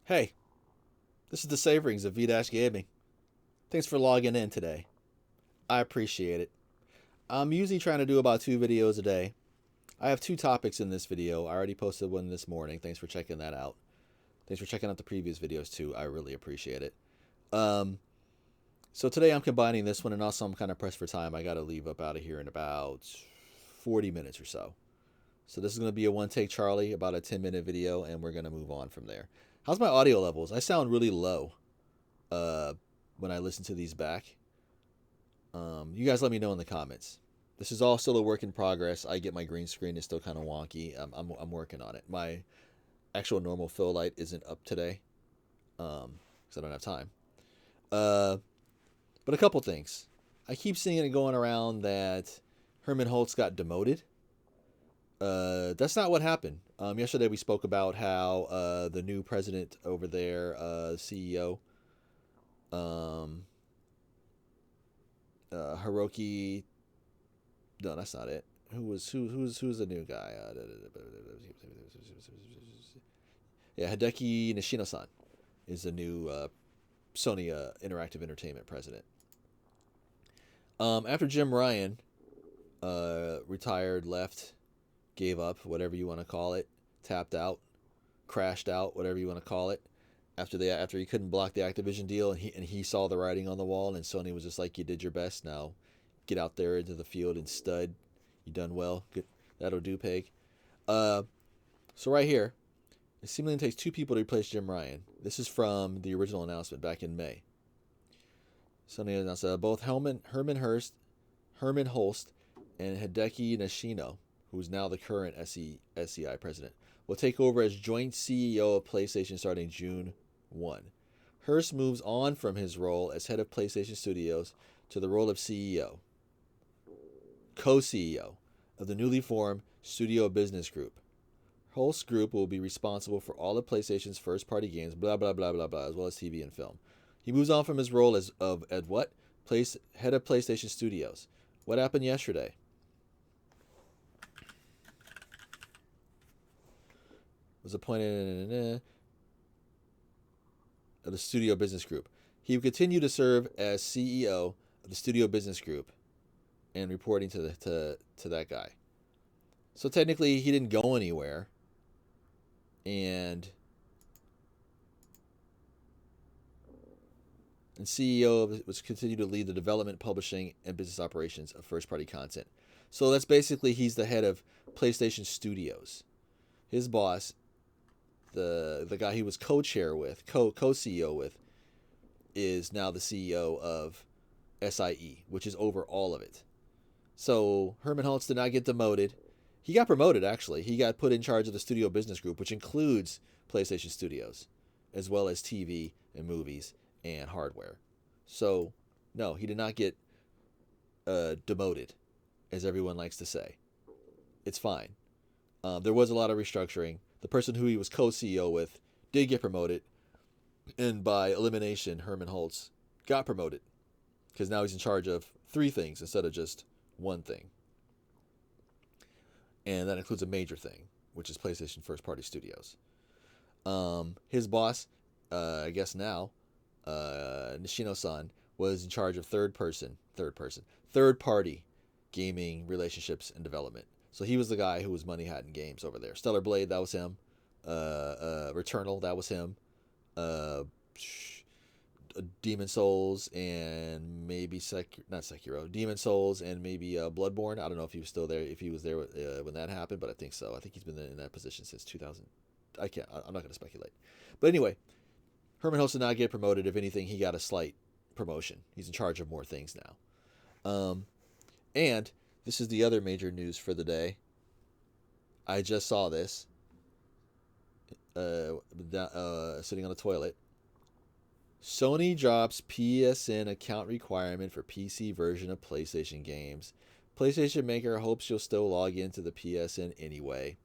Hey, this is the Savorings of V-Gaming. Thanks for logging in today. I appreciate it. I'm usually trying to do about 2 videos a day. I have 2 topics in this video. I already posted one this morning. Thanks for checking that out. Thanks for checking out the previous videos too. I really appreciate it. Um, so today I'm combining this one, and also I'm kind of pressed for time. I got to leave up out of here in about 40 minutes or so. So this is going to be a one take Charlie, about a 10-minute video, and we're going to move on from there. How's my audio levels? I sound really low uh, when I listen to these back. You guys let me know in the comments. This is all still a work in progress. I get my green screen is still kind of wonky. I'm working on it. My actual normal fill light isn't up today because I don't have time. Uh, but a couple things. I keep seeing it going around that Herman Hulst got demoted. That's not what happened. Yesterday we spoke about how the new president over there, CEO, um, Hiroki. No, that's not it. Who's the new guy? Yeah, Hideki Nishino-san is the new Sony Interactive Entertainment president. After Jim Ryan retired, left, gave up, whatever you want to call it, tapped out, crashed out, whatever you want to call it. After he couldn't block the Activision deal, and he saw the writing on the wall, and Sony was just like, "You did your best. Now, get out there into the field and stud. You done well. Good. That'll do, Peg." Uh, so right here, it seemingly takes 2 people to replace Jim Ryan. This is from the original announcement back in May. Sony announced both Herman Holst, and Hideki Nishino, who's now the current SEI president, will take over as joint CEO of PlayStation starting June 1. Hurst moves on from his role as head of PlayStation Studios to the role of CEO, co-CEO of the newly formed Studio Business Group. Hulst Group will be responsible for all of PlayStation's first-party games, blah blah blah blah blah, as well as TV and film. He moves on from his role as head of PlayStation Studios. What happened yesterday? Was appointed of the Studio Business Group. He would continue to serve as CEO of the Studio Business Group and reporting to that guy. So technically, he didn't go anywhere, and CEO was continue to lead the development, publishing, and business operations of first-party content. So that's basically he's the head of PlayStation Studios. His boss, the guy he was co-chair with, co-CEO with, is now the CEO of SIE, which is over all of it. So Herman Hulst did not get demoted. He got promoted, actually. He got put in charge of the Studio Business Group, which includes PlayStation Studios, as well as TV and movies and hardware. So, no, he did not get demoted, as everyone likes to say. It's fine. There was a lot of restructuring. The person who he was co-CEO with did get promoted, and by elimination, Herman Hulst got promoted because now he's in charge of 3 things instead of just one thing. And that includes a major thing, which is PlayStation First Party Studios. His boss, I guess now, Nishino-san, was in charge of third party gaming relationships and development. So he was the guy who was money hat in games over there. Stellar Blade, that was him. Returnal, that was him. Demon Souls and maybe not Sekiro, Demon Souls and maybe Bloodborne. I don't know if he was still there, if he was there when that happened, but I think so. I think he's been in that position since 2000. I'm not going to speculate. But anyway, Herman Hulst did not get promoted. If anything, he got a slight promotion. He's in charge of more things now. And this is the other major news for the day. I just saw this sitting on the toilet. Sony drops PSN account requirement for PC version of PlayStation games. PlayStation maker hopes you'll still log into the PSN anyway.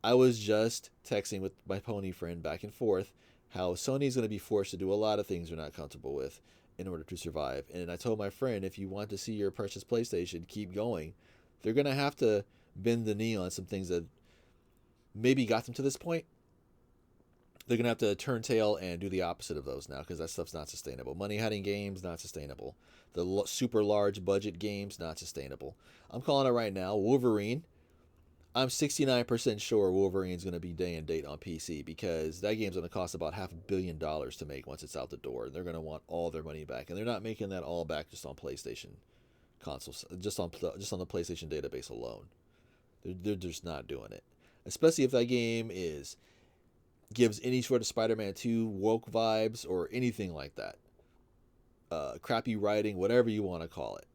I was just texting with my pony friend back and forth how Sony's going to be forced to do a lot of things they're not comfortable with in order to survive. And I told my friend, if you want to see your precious PlayStation keep going, they're going to have to bend the knee on some things that maybe got them to this point. they're going to have to turn tail and do the opposite of those now, because that stuff's not sustainable. Money hiding games, not sustainable. The super large budget games, not sustainable. I'm calling it right now. Wolverine, I'm 69% sure Wolverine's going to be day and date on PC, because that game's going to cost about $500 million to make once it's out the door. They're going to want all their money back, and they're not making that all back just on PlayStation consoles, just on the PlayStation database alone. They're just not doing it, especially if that game gives any sort of Spider-Man 2 woke vibes or anything like that. Crappy writing, whatever you want to call it.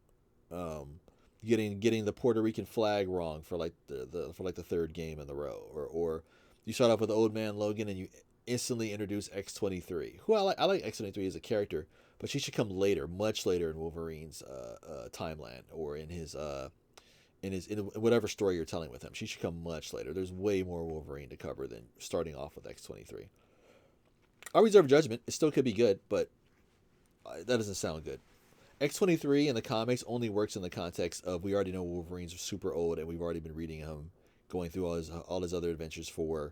Getting the Puerto Rican flag wrong for like the third game in the row, or you start off with Old Man Logan and you instantly introduce X-23, who I like X-23 as a character, but she should come later, much later in Wolverine's timeline, or in whatever story you're telling with him. She should come much later. There's way more Wolverine to cover than starting off with X-23. I reserve judgment. It still could be good, but that doesn't sound good. X-23 in the comics only works in the context of, we already know Wolverine's super old, and we've already been reading him going through all his other adventures for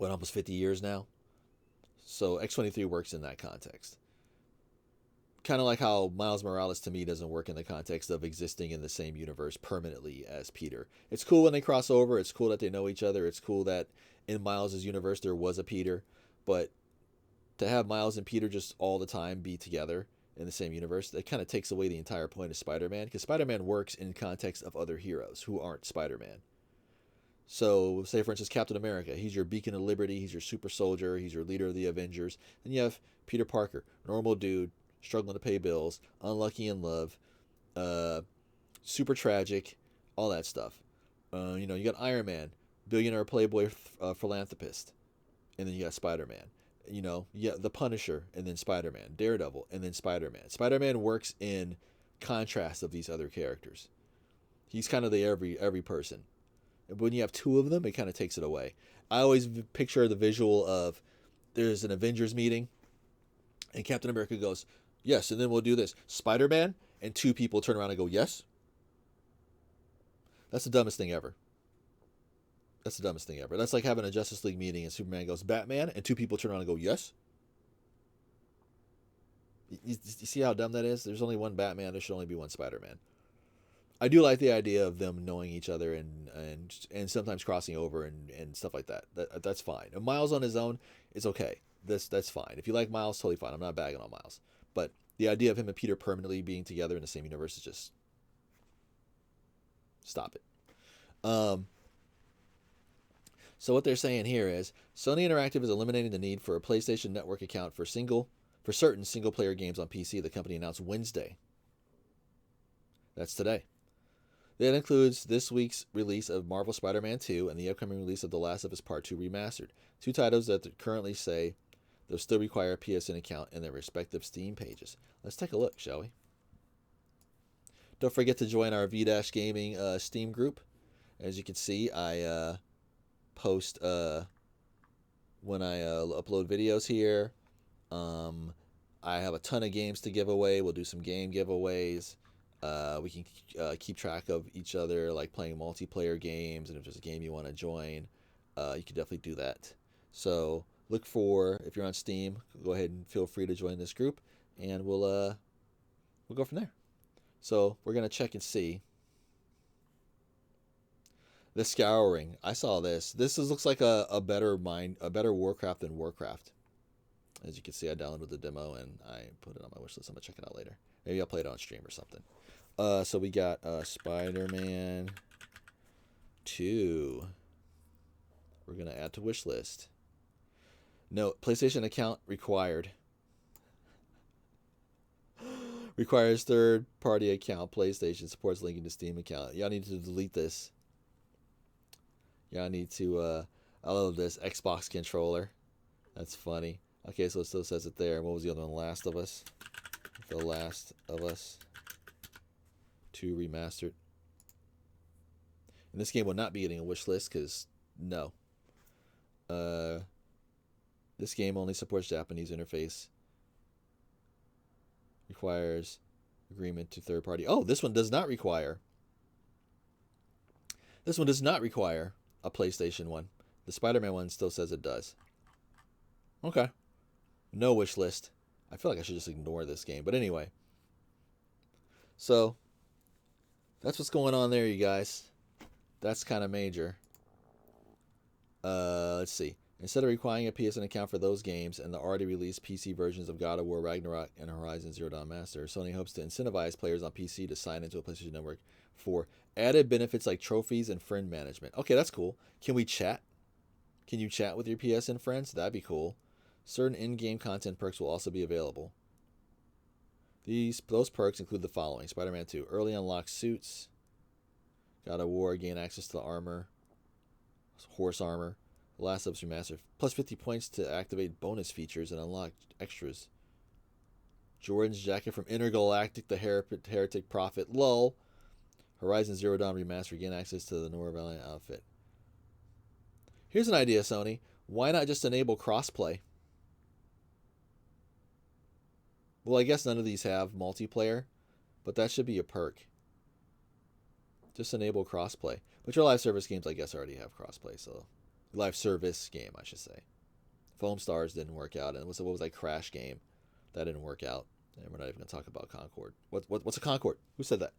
almost 50 years now. So X-23 works in that context. Kind of like how Miles Morales to me doesn't work in the context of existing in the same universe permanently as Peter. It's cool when they cross over. It's cool that they know each other. It's cool that in Miles' universe there was a Peter. But to have Miles and Peter just all the time be together in the same universe, that kind of takes away the entire point of Spider-Man, because Spider-Man works in context of other heroes who aren't Spider-Man. So, say for instance, Captain America, he's your beacon of liberty, he's your super soldier, he's your leader of the Avengers. And you have Peter Parker, normal dude, struggling to pay bills, unlucky in love, super tragic, all that stuff. You got Iron Man, billionaire playboy philanthropist, and then you got Spider-Man. The Punisher, and then Spider-Man, Daredevil, and then Spider-Man. Spider-Man works in contrast of these other characters. He's kind of the every person. And when you have two of them, it kind of takes it away. I always picture the visual of, there's an Avengers meeting, and Captain America goes, yes, and then we'll do this. Spider-Man, and two people turn around and go, yes? That's the dumbest thing ever. That's the dumbest thing ever. That's like having a Justice League meeting and Superman goes, Batman, and two people turn around and go, yes? You see how dumb that is? There's only one Batman. There should only be one Spider-Man. I do like the idea of them knowing each other and sometimes crossing over and stuff like that. That's fine. And Miles on his own is okay. That's fine. If you like Miles, totally fine. I'm not bagging on Miles. But the idea of him and Peter permanently being together in the same universe is just... stop it. So what they're saying here is, Sony Interactive is eliminating the need for a PlayStation Network account for certain single-player games on PC, the company announced Wednesday. That's today. That includes this week's release of Marvel Spider-Man 2 and the upcoming release of The Last of Us Part 2 Remastered, two titles that currently say they'll still require a PSN account in their respective Steam pages. Let's take a look, shall we? Don't forget to join our V-Gaming Steam group. As you can see, I post when I upload videos here. I have a ton of games to give away. We'll do some game giveaways. We can keep track of each other, like playing multiplayer games, and if there's a game you want to join, you can definitely do that. So look for, if you're on Steam, go ahead and feel free to join this group, and we'll go from there. So we're gonna check and see. The Scouring. I saw this. This looks like a better Warcraft than Warcraft. As you can see, I downloaded the demo and I put it on my wish list. I'm gonna check it out later. Maybe I'll play it on stream or something. So we got Spider-Man 2. We're gonna add to wish list. No, PlayStation account required. Requires third-party account. PlayStation supports linking to Steam account. Y'all need to delete this. Y'all need to, I love this, Xbox controller. That's funny. Okay, so it still says it there. What was the other one? Last of Us. The Last of Us 2 Remastered. And this game will not be getting a wish list because, no. This game only supports Japanese interface. Requires agreement to third party. Oh, this one does not require. This one does not require a PlayStation one. The Spider-Man one still says it does. Okay. No wish list. I feel like I should just ignore this game. But anyway. So, that's what's going on there, you guys. That's kind of major. Let's see. Instead of requiring a PSN account for those games and the already released PC versions of God of War Ragnarok and Horizon Zero Dawn Master, Sony hopes to incentivize players on PC to sign into a PlayStation Network for added benefits like trophies and friend management. Okay, that's cool. Can we chat? Can you chat with your PSN friends? That'd be cool. Certain in-game content perks will also be available. Those perks include the following: Spider-Man 2, early unlock suits. God of War, gain access to the armor, horse armor. The Last of Us Remastered, plus 50 points to activate bonus features and unlock extras. Jordan's jacket from Intergalactic, the Heretic Prophet, lol. Horizon Zero Dawn Remastered, gain access to the Nora Valiant outfit. Here's an idea, Sony. Why not just enable crossplay? Well, I guess none of these have multiplayer, but that should be a perk. Just enable crossplay. But your live service games, I guess, already have crossplay, so... Live service game, I should say. Foam Stars didn't work out, and what was that Crash game? That didn't work out. And we're not even going to talk about Concord. What's a Concord? Who said that?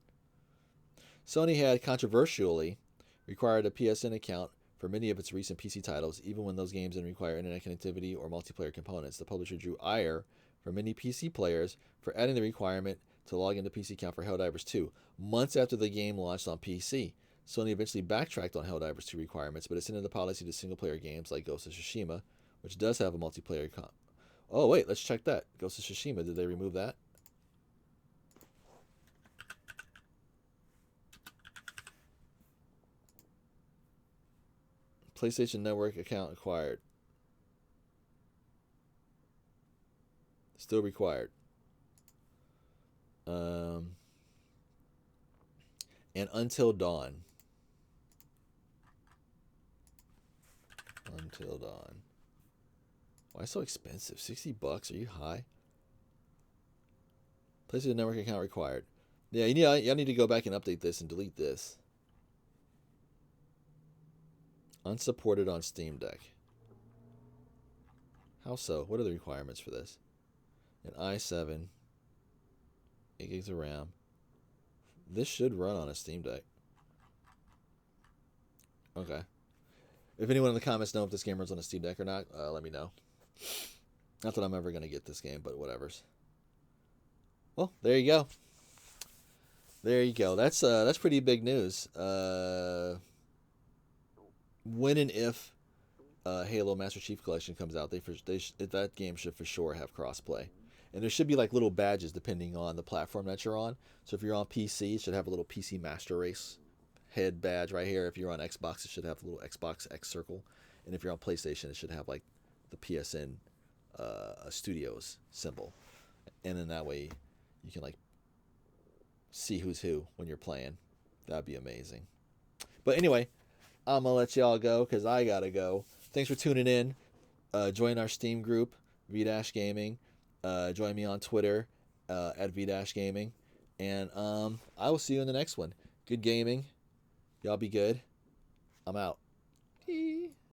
Sony had controversially required a PSN account for many of its recent PC titles, even when those games didn't require internet connectivity or multiplayer components. The publisher drew ire from many PC players for adding the requirement to log into PC account for Helldivers 2, months after the game launched on PC. Sony eventually backtracked on Helldivers 2 requirements, but extended the policy to single-player games like Ghost of Tsushima, which does have a multiplayer Oh, wait, let's check that. Ghost of Tsushima, did they remove that? PlayStation Network account acquired. Still required. And Until Dawn. Until Dawn. Why so expensive? $60? Are you high? PlayStation Network account required. Yeah, y'all need to go back and update this and delete this. Unsupported on Steam Deck. How so? What are the requirements for this? An i7, 8 gigs of RAM. This should run on a Steam Deck. Okay. If anyone in the comments know if this game runs on a Steam Deck or not, let me know. Not that I'm ever going to get this game, but whatever's. Well, there you go. There you go. That's pretty big news. When and if Halo Master Chief Collection comes out, that game should for sure have crossplay. And there should be like little badges depending on the platform that you're on. So if you're on PC, it should have a little PC Master Race head badge right here. If you're on Xbox, it should have a little Xbox X circle. And if you're on PlayStation, it should have like the PSN Studios symbol. And then that way you can like see who's who when you're playing. That'd be amazing. But anyway, I'm going to let y'all go because I got to go. Thanks for tuning in. Join our Steam group, V-Gaming. Join me on Twitter at V-Gaming. And I will see you in the next one. Good gaming. Y'all be good. I'm out.